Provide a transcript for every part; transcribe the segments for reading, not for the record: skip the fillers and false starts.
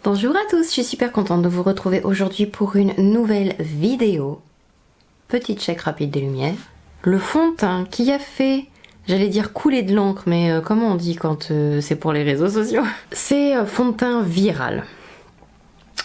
Bonjour à tous, je suis super contente de vous retrouver aujourd'hui pour une nouvelle vidéo. Petite check rapide des lumières. Le fond de teint qui a fait, j'allais dire couler de l'encre, mais comment on dit quand c'est pour les réseaux sociaux? C'est fond de teint viral.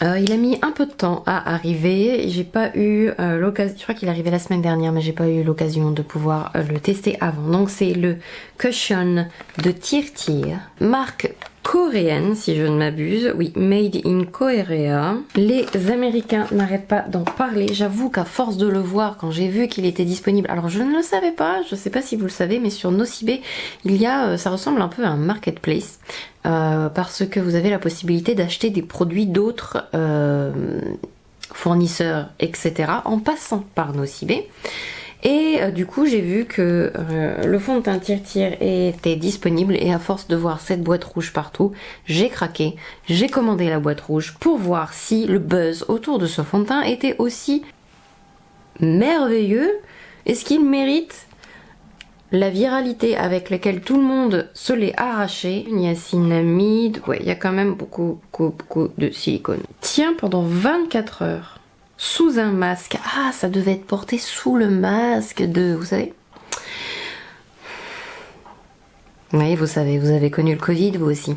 Il a mis un peu de temps à arriver, j'ai pas eu l'occasion, je crois qu'il est arrivé la semaine dernière, mais j'ai pas eu l'occasion de pouvoir le tester avant. Donc c'est le Cushion de Tirtir, marque coréenne si je ne m'abuse, oui, made in Korea. Les Américains n'arrêtent pas d'en parler, j'avoue qu'à force de le voir, quand j'ai vu qu'il était disponible, alors je ne le savais pas, je sais pas si vous le savez, mais sur Nocibé, il y a, ça ressemble un peu à un marketplace. Parce que vous avez la possibilité d'acheter des produits d'autres fournisseurs, etc. en passant par Nocibé. Et du coup j'ai vu que le fond de teint Tirtir était disponible et à force de voir cette boîte rouge partout, j'ai craqué, j'ai commandé la boîte rouge pour voir si le buzz autour de ce fond de teint était aussi merveilleux. Est-ce qu'il mérite la viralité avec laquelle tout le monde se l'est arraché? Niacinamide, ouais, il y a quand même beaucoup de silicone. Tiens, pendant 24 heures, sous un masque. Ah, ça devait être porté sous le masque de, vous savez. Oui, vous savez, vous avez connu le Covid, vous aussi.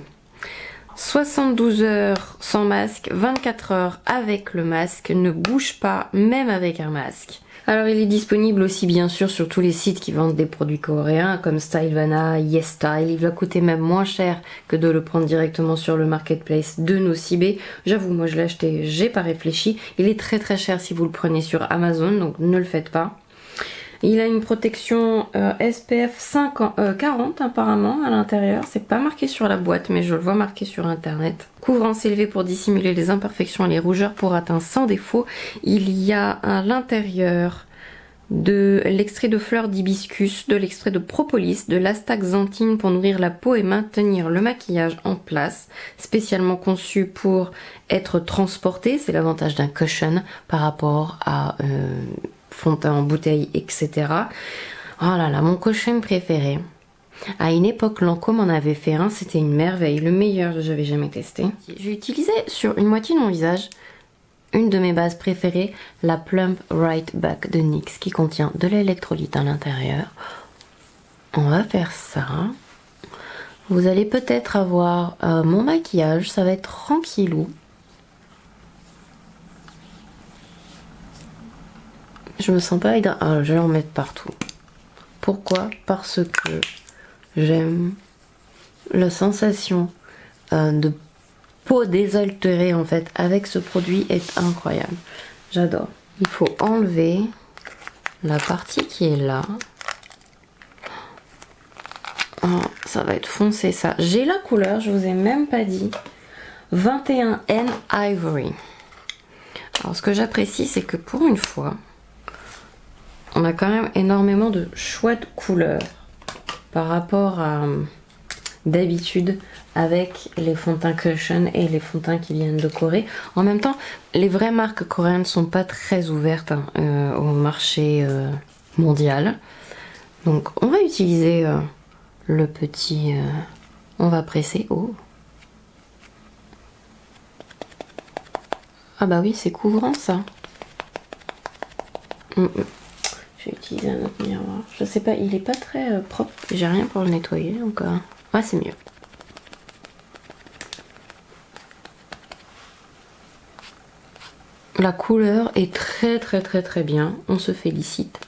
72 heures sans masque, 24 heures avec le masque, ne bouge pas, même avec un masque. Alors il est disponible aussi bien sûr sur tous les sites qui vendent des produits coréens comme Stylevana, YesStyle. Il va coûter même moins cher que de le prendre directement sur le marketplace de Nocibé. J'avoue, moi je l'ai acheté, j'ai pas réfléchi. Il est très cher si vous le prenez sur Amazon, donc ne le faites pas. Il a une protection SPF 40 apparemment à l'intérieur. C'est pas marqué sur la boîte, mais je le vois marqué sur internet. Couvrance élevée pour dissimuler les imperfections et les rougeurs pour atteindre sans défaut. Il y a à l'intérieur de l'extrait de fleurs d'hibiscus, de l'extrait de propolis, de l'astaxanthine pour nourrir la peau et maintenir le maquillage en place. Spécialement conçu pour être transporté. C'est l'avantage d'un cushion par rapport à fond de teint en bouteille, etc. Oh là là, mon cushion préféré. À une époque, Lancôme en avait fait un, c'était une merveille, le meilleur que j'avais jamais testé. J'ai utilisé sur une moitié de mon visage une de mes bases préférées, la Plump Right Back de NYX, qui contient de l'électrolyte à l'intérieur. On va faire ça. Vous allez peut-être avoir mon maquillage, ça va être tranquillou. Je me sens pas hydratée. Ah, je vais en mettre partout. Pourquoi? Parce que j'aime la sensation de peau désaltérée en fait avec ce produit est incroyable. J'adore. Il faut enlever la partie qui est là. Oh, ça va être foncé ça. J'ai la couleur, je vous ai même pas dit. 21N Ivory. Alors ce que j'apprécie c'est que pour une fois, on a quand même énormément de chouettes couleurs par rapport à d'habitude avec les fonds de teint Cushion et les fonds de teint qui viennent de Corée. En même temps, les vraies marques coréennes ne sont pas très ouvertes au marché mondial. Donc on va utiliser le petit... on va presser. Oh. Ah bah oui, c'est couvrant ça. Je vais utiliser un autre miroir. Je sais pas, il est pas très propre. J'ai rien pour le nettoyer donc. Ouais, c'est mieux. La couleur est très bien. On se félicite.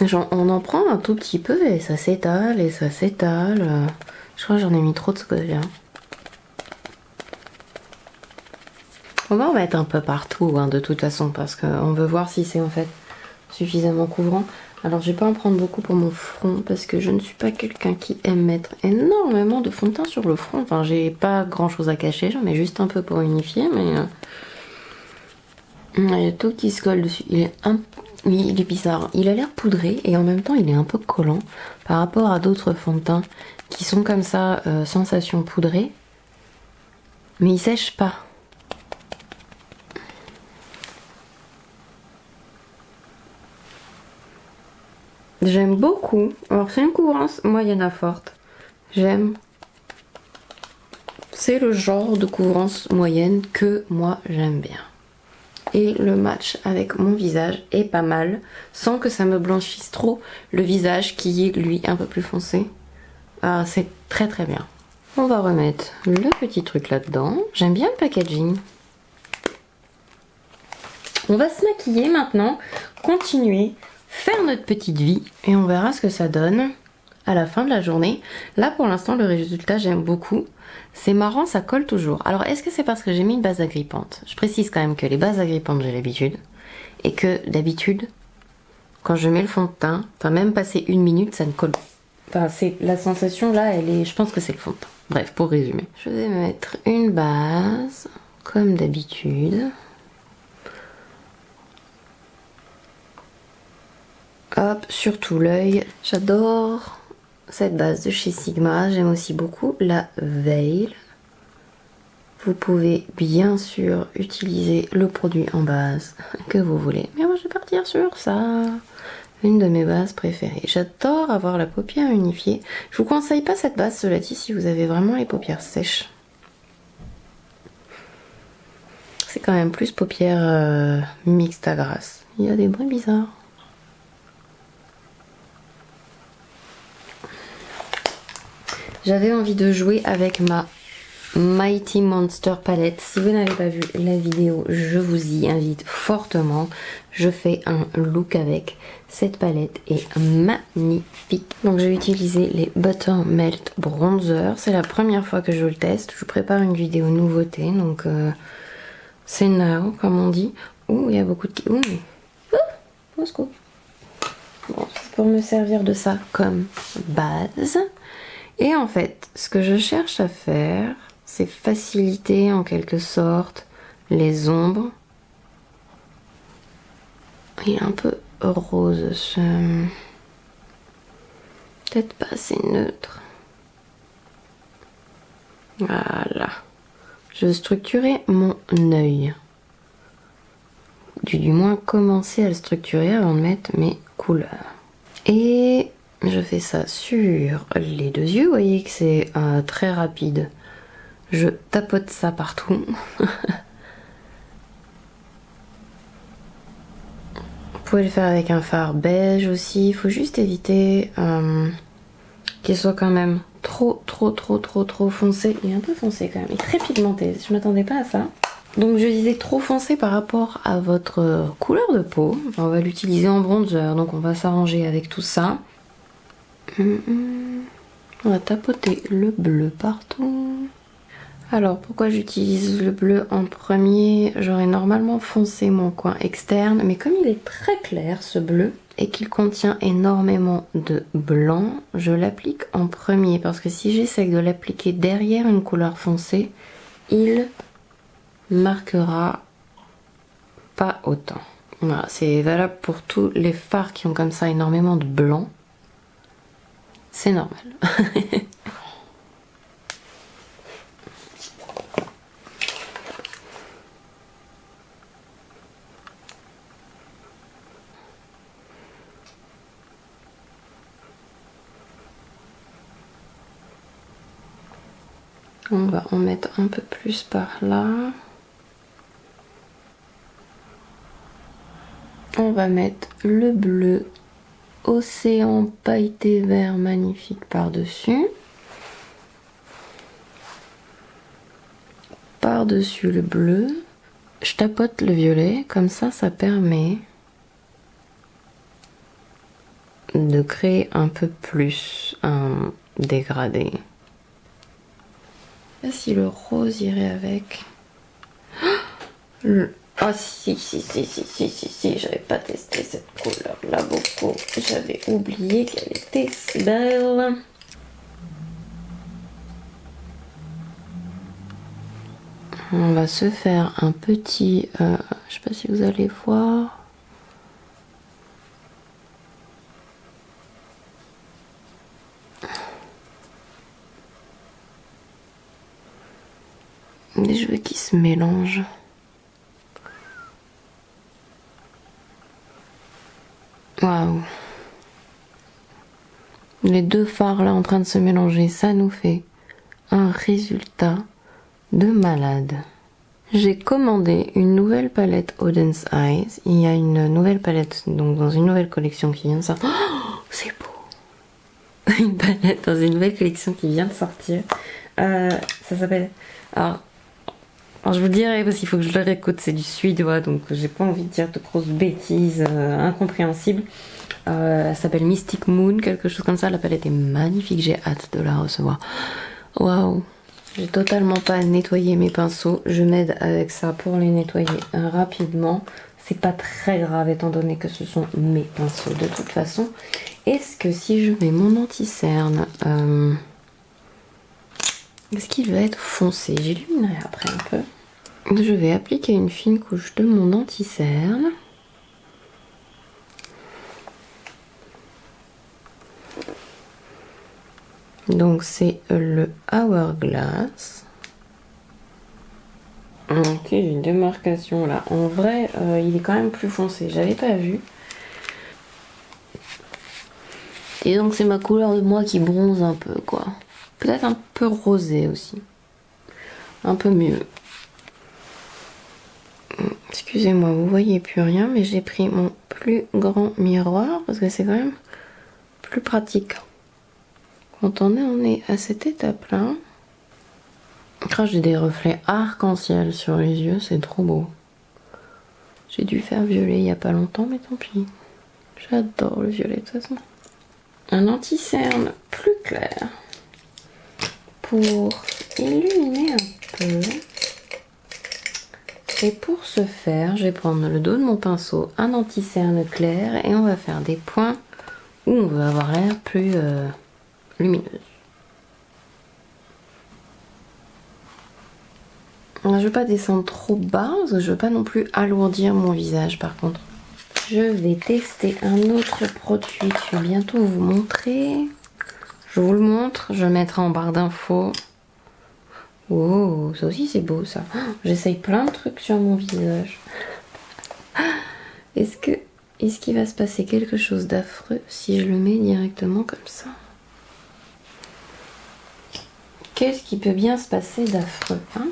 Genre, on en prend un tout petit peu et ça s'étale et ça s'étale. Je crois que j'en ai mis trop de ce côté-là. On va en mettre un peu partout hein, de toute façon parce qu'on veut voir si c'est en fait suffisamment couvrant. Alors je vais pas en prendre beaucoup pour mon front parce que je ne suis pas quelqu'un qui aime mettre énormément de fond de teint sur le front. Enfin j'ai pas grand chose à cacher, j'en mets juste un peu pour unifier mais il y a tout qui se colle dessus. Il est Oui, il est bizarre. Il a l'air poudré et en même temps il est un peu collant par rapport à d'autres fonds de teint qui sont comme ça, sensation poudrée. Mais il sèche pas. J'aime beaucoup. Alors c'est une couvrance moyenne à forte. J'aime. C'est le genre de couvrance moyenne que moi j'aime bien. Et le match avec mon visage est pas mal, sans que ça me blanchisse trop le visage qui est lui un peu plus foncé. Ah, c'est très très bien. On va remettre le petit truc là-dedans. J'aime bien le packaging. On va se maquiller maintenant, continuer, faire notre petite vie et on verra ce que ça donne à la fin de la journée. Là pour l'instant le résultat j'aime beaucoup. C'est marrant, ça colle toujours. Alors est-ce que c'est parce que j'ai mis une base agrippante? Je précise quand même que les bases agrippantes j'ai l'habitude. Et que d'habitude, quand je mets le fond de teint, enfin même passer 1 minute, ça ne colle pas. Enfin c'est la sensation là, elle est. Je pense que c'est le fond de teint. Bref, pour résumer. Je vais mettre une base, comme d'habitude. Hop, sur tout l'œil. J'adore cette base de chez Sigma. J'aime aussi beaucoup la Veil. Vous pouvez bien sûr utiliser le produit en base que vous voulez. Mais moi je vais partir sur ça. Une de mes bases préférées. J'adore avoir la paupière unifiée. Je vous conseille pas cette base, cela dit, si vous avez vraiment les paupières sèches. C'est quand même plus paupières mixtes à grasse. Il y a des bruits bizarres. J'avais envie de jouer avec ma Mighty Monster palette. Si vous n'avez pas vu la vidéo, je vous y invite fortement. Je fais un look avec cette palette est magnifique. Donc j'ai utilisé les Butter Melt Bronzer. C'est la première fois que je le teste. Je vous prépare une vidéo nouveauté. Donc c'est now comme on dit. Ouh, il y a beaucoup de... Ouh, au secours. Bon, c'est pour me servir de ça comme base. Et en fait, ce que je cherche à faire, c'est faciliter en quelque sorte les ombres. Il est un peu rose ce... Peut-être pas assez neutre. Voilà. Je veux structurer mon œil. Du moins commencer à le structurer avant de mettre mes couleurs. Et je fais ça sur les deux yeux. Vous voyez que c'est très rapide. Je tapote ça partout. Vous pouvez le faire avec un fard beige aussi. Il faut juste éviter qu'il soit quand même trop foncé. Il est un peu foncé quand même. Il est très pigmenté. Je m'attendais pas à ça. Donc je disais trop foncé par rapport à votre couleur de peau. Enfin, on va l'utiliser en bronzer. Donc on va s'arranger avec tout ça. On va tapoter le bleu partout. Alors pourquoi j'utilise le bleu en premier? J'aurais normalement foncé mon coin externe, mais comme il est très clair ce bleu et qu'il contient énormément de blanc, je l'applique en premier parce que si j'essaie de l'appliquer derrière une couleur foncée, il marquera pas autant. Voilà, c'est valable pour tous les fards qui ont comme ça énormément de blanc. C'est normal. On va en mettre un peu plus par là. On va mettre le bleu océan pailleté vert magnifique par-dessus. Par-dessus le bleu. Je tapote le violet, comme ça permet de créer un peu plus un dégradé. Je sais pas si le rose irait avec. Ah si, j'avais pas testé cette couleur là beaucoup. J'avais oublié qu'elle était si belle. On va se faire un petit, je sais pas si vous allez voir, Des cheveux qui se mélangent. Waouh. Les deux fards là en train de se mélanger, ça nous fait un résultat de malade. J'ai commandé une nouvelle palette Auden's Eyes. Il y a une nouvelle palette donc dans une nouvelle collection qui vient de sortir. Oh, c'est beau. Une palette dans une nouvelle collection qui vient de sortir. Ça s'appelle... Alors, je vous le dirai parce qu'il faut que je le réécoute, c'est du suédois donc j'ai pas envie de dire de grosses bêtises incompréhensibles. Elle s'appelle Mystic Moon, quelque chose comme ça. La palette est magnifique, j'ai hâte de la recevoir. Waouh, j'ai totalement pas nettoyé mes pinceaux. Je m'aide avec ça pour les nettoyer rapidement. C'est pas très grave étant donné que ce sont mes pinceaux de toute façon. Est-ce que si je mets mon anti-cerne, est-ce qu'il va être foncé? J'illuminerai après un peu. Je vais appliquer une fine couche de mon anti-cerne. Donc c'est le Hourglass. Ok, j'ai une démarcation là. En vrai, il est quand même plus foncé. J'avais pas vu. Et donc c'est ma couleur de moi qui bronze un peu quoi. Peut-être un peu rosé aussi. Un peu mieux. Excusez-moi, vous voyez plus rien, mais j'ai pris mon plus grand miroir parce que c'est quand même plus pratique. Quand on est à cette étape-là, j'ai des reflets arc-en-ciel sur les yeux, c'est trop beau. J'ai dû faire violet il y a pas longtemps, mais tant pis. J'adore le violet de toute façon. Un anti-cerne plus clair pour illuminer un peu. Et pour ce faire, je vais prendre le dos de mon pinceau, un anti-cerne clair et on va faire des points où on veut avoir l'air plus lumineuse. Je ne veux pas descendre trop bas parce que je ne veux pas non plus alourdir mon visage par contre. Je vais tester un autre produit que je vais bientôt vous montrer. Je vous le montre, je le mettrai en barre d'infos. Oh, ça aussi c'est beau ça. J'essaye plein de trucs sur mon visage. Est-ce qu'il va se passer quelque chose d'affreux si je le mets directement comme ça? Qu'est-ce qui peut bien se passer d'affreux, hein?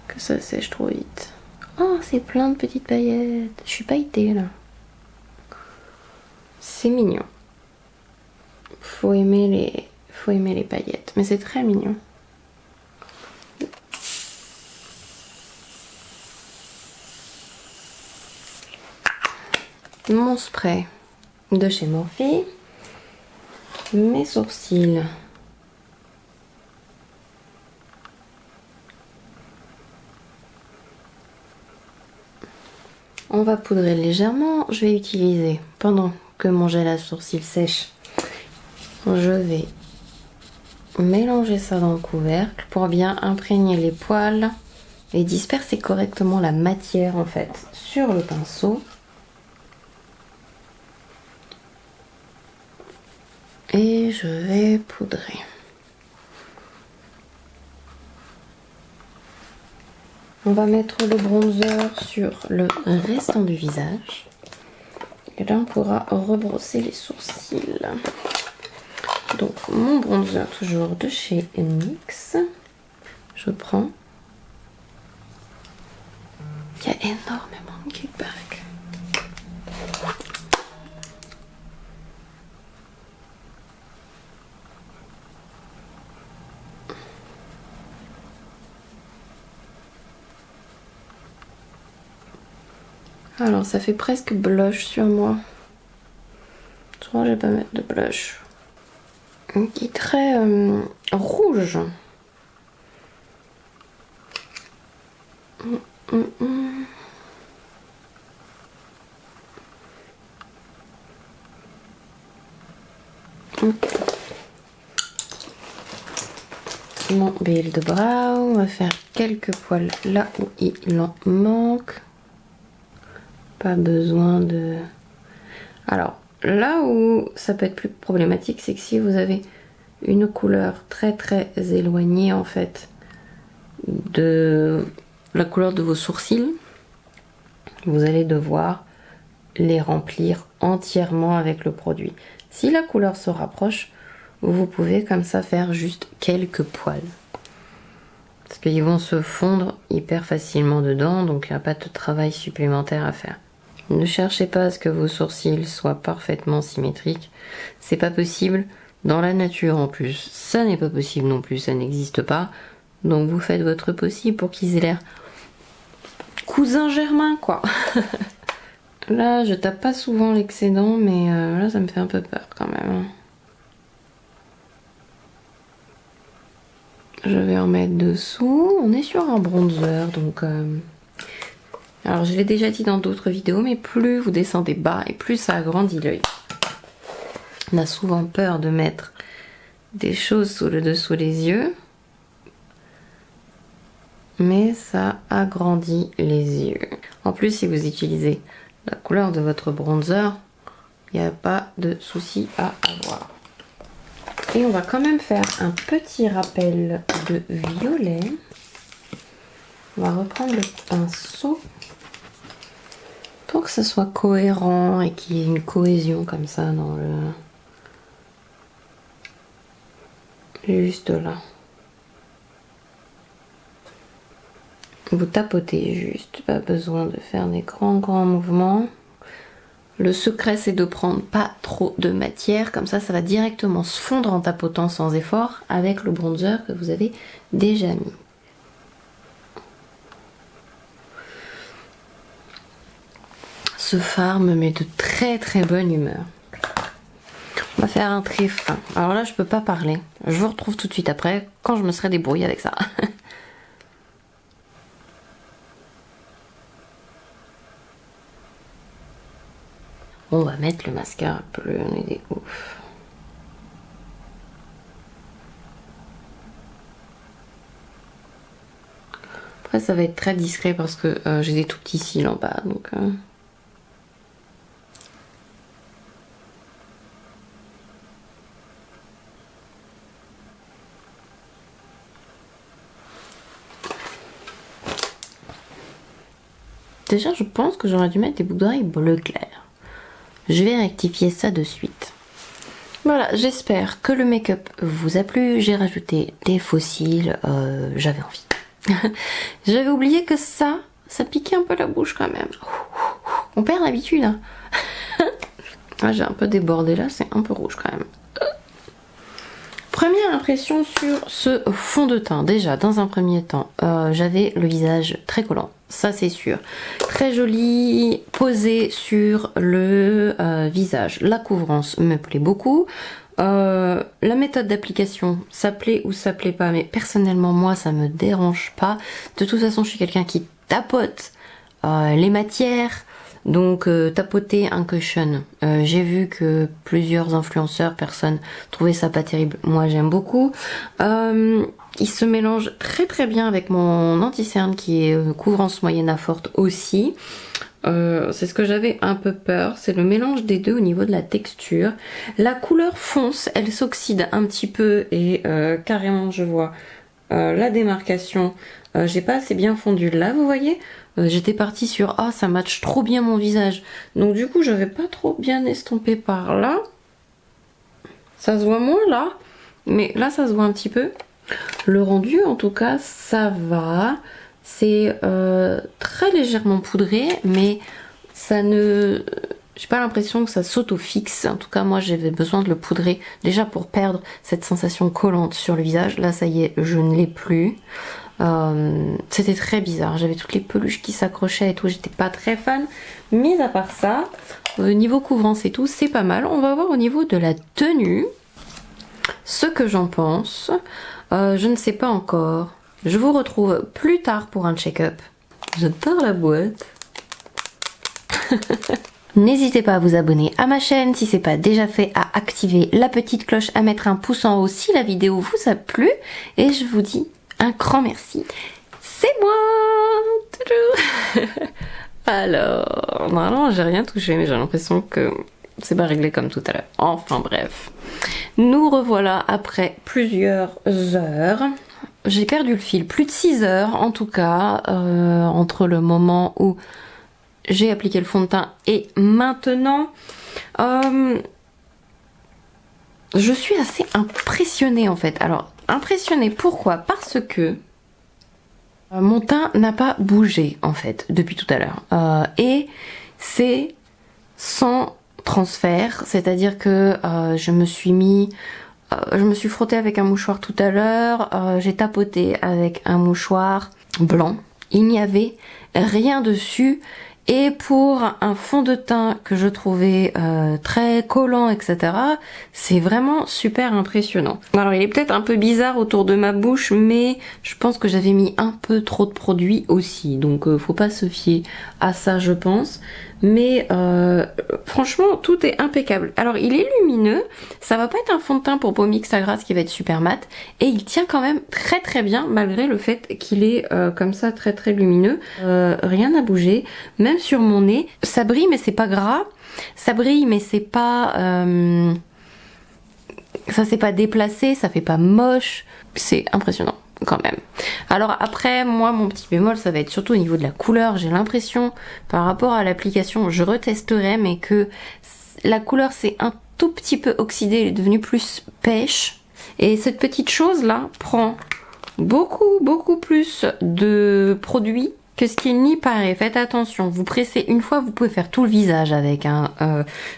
Que ça sèche trop vite. Oh, c'est plein de petites paillettes. Je suis pailletée là. C'est mignon. Faut aimer les paillettes, mais c'est très mignon. Mon spray de chez Morphe. Mes sourcils. On va poudrer légèrement. Je vais utiliser, pendant que mon gel à sourcils sèche, je vais mélanger ça dans le couvercle pour bien imprégner les poils et disperser correctement la matière en fait sur le pinceau. Et je vais poudrer. On va mettre le bronzer sur le restant du visage. Et là on pourra rebrosser les sourcils. Donc mon bronzer toujours de chez NYX. Je prends. Il y a énormément de kickback. Alors ça fait presque blush sur moi. Je crois que je vais pas mettre de blush. Qui est très rouge. Okay. Mon build brow, on va faire quelques poils là où il en manque. Pas besoin de... Alors, là où ça peut être plus problématique, c'est que si vous avez une couleur très éloignée en fait de la couleur de vos sourcils, vous allez devoir les remplir entièrement avec le produit. Si la couleur se rapproche, vous pouvez comme ça faire juste quelques poils. Parce qu'ils vont se fondre hyper facilement dedans, donc il n'y a pas de travail supplémentaire à faire. Ne cherchez pas à ce que vos sourcils soient parfaitement symétriques. C'est pas possible. Dans la nature en plus, ça n'est pas possible non plus, ça n'existe pas. Donc vous faites votre possible pour qu'ils aient l'air cousin germain quoi. Là je tape pas souvent l'excédent, mais là ça me fait un peu peur quand même. Je vais en mettre dessous. On est sur un bronzer donc... Alors je l'ai déjà dit dans d'autres vidéos, mais plus vous descendez bas et plus ça agrandit l'œil. On a souvent peur de mettre des choses sous le dessous des yeux, mais ça agrandit les yeux. En plus, si vous utilisez la couleur de votre bronzer, il n'y a pas de souci à avoir. Et on va quand même faire un petit rappel de violet. On va reprendre le pinceau pour que ça soit cohérent et qu'il y ait une cohésion comme ça dans le... Juste là. Vous tapotez juste, pas besoin de faire des grands mouvements. Le secret c'est de prendre pas trop de matière, comme ça ça va directement se fondre en tapotant sans effort avec le bronzer que vous avez déjà mis. Ce fard me met de très bonne humeur. On va faire un trait fin. Alors là je peux pas parler. Je vous retrouve tout de suite après quand je me serai débrouillée avec ça. On va mettre le mascara bleu, on est des ouf. Après ça va être très discret parce que j'ai des tout petits cils en bas donc... Déjà, je pense que j'aurais dû mettre des boucles d'oreilles bleu clair. Je vais rectifier ça de suite. Voilà, j'espère que le make-up vous a plu. J'ai rajouté des faux cils, j'avais envie. J'avais oublié que ça piquait un peu la bouche quand même. On perd l'habitude. Hein. Ah, j'ai un peu débordé là, c'est un peu rouge quand même. Première impression sur ce fond de teint. Déjà, dans un premier temps, j'avais le visage très collant. Ça c'est sûr. Très joli, posé sur le visage. La couvrance me plaît beaucoup. La méthode d'application, ça plaît ou ça plaît pas, mais personnellement moi ça me dérange pas. De toute façon je suis quelqu'un qui tapote les matières. Donc tapoter un cushion, j'ai vu que plusieurs influenceurs, personnes trouvaient ça pas terrible, moi j'aime beaucoup. Il se mélange très bien avec mon anti-cerne qui est couvrance moyenne à forte aussi. C'est ce que j'avais un peu peur, c'est le mélange des deux au niveau de la texture. La couleur fonce, elle s'oxyde un petit peu et carrément je vois la démarcation. J'ai pas assez bien fondu là, vous voyez. J'étais partie sur ah ça matche trop bien mon visage, donc du coup j'avais pas trop bien estompé par là. Ça se voit moins là, mais là ça se voit un petit peu. Le rendu en tout cas ça va, c'est très légèrement poudré, mais ça ne... J'ai pas l'impression que ça s'auto-fixe. En tout cas moi j'avais besoin de le poudrer déjà pour perdre cette sensation collante sur le visage. Là ça y est, je ne l'ai plus. C'était très bizarre, j'avais toutes les peluches qui s'accrochaient et tout, j'étais pas très fan. Mis à part ça, au niveau couvrance et tout, c'est pas mal. On va voir au niveau de la tenue ce que j'en pense. Je ne sais pas encore. Je vous retrouve plus tard pour un check-up. J'adore la boîte. N'hésitez pas à vous abonner à ma chaîne si c'est pas déjà fait, à activer la petite cloche, à mettre un pouce en haut si la vidéo vous a plu. Et je vous dis un grand merci. C'est moi. Alors, normalement j'ai rien touché, mais j'ai l'impression que c'est pas réglé comme tout à l'heure. Enfin bref. Nous revoilà après plusieurs heures. J'ai perdu le fil, plus de 6 heures en tout cas, entre le moment où j'ai appliqué le fond de teint et maintenant. Je suis assez impressionnée en fait. Alors, impressionnée pourquoi? Parce que mon teint n'a pas bougé en fait depuis tout à l'heure. Et c'est sans transfert, c'est-à-dire que je me suis frottée avec un mouchoir tout à l'heure, j'ai tapoté avec un mouchoir blanc. Il n'y avait rien dessus. Et pour un fond de teint que je trouvais très collant, etc., c'est vraiment super impressionnant. Alors il est peut-être un peu bizarre autour de ma bouche, mais je pense que j'avais mis un peu trop de produit aussi. Donc faut pas se fier à ça, je pense. Mais franchement, tout est impeccable. Alors il est lumineux, ça va pas être un fond de teint pour peau mixte à grasse qui va être super mat. Et il tient quand même très très bien, malgré le fait qu'il est comme ça très très lumineux. Rien n'a bougé. Même sur mon nez, ça brille mais c'est pas gras, ça brille mais c'est pas ça s'est pas déplacé, ça fait pas moche, c'est impressionnant quand même. Alors après, moi mon petit bémol ça va être surtout au niveau de la couleur. J'ai l'impression par rapport à l'application, je retesterai, mais que la couleur c'est un tout petit peu oxydée, elle est devenue plus pêche, et cette petite chose là prend beaucoup plus de produit que ce qu'il n'y paraît. Faites attention, vous pressez une fois, vous pouvez faire tout le visage avec.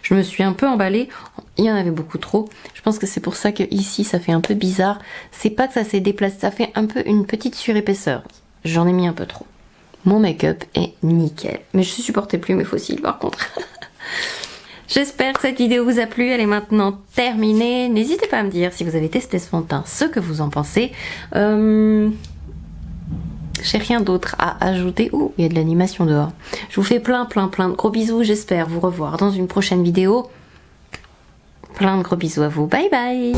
Je me suis un peu emballée, il y en avait beaucoup trop. Je pense que c'est pour ça que ici ça fait un peu bizarre. C'est pas que ça s'est déplacé, ça fait un peu une petite surépaisseur. J'en ai mis un peu trop. Mon make-up est nickel. Mais je supportais plus mes fossiles par contre. J'espère que cette vidéo vous a plu, elle est maintenant terminée. N'hésitez pas à me dire si vous avez testé ce fond de teint, ce que vous en pensez. J'ai rien d'autre à ajouter. Ouh, il y a de l'animation dehors. Je vous fais plein de gros bisous. J'espère vous revoir dans une prochaine vidéo. Plein de gros bisous à vous. Bye bye.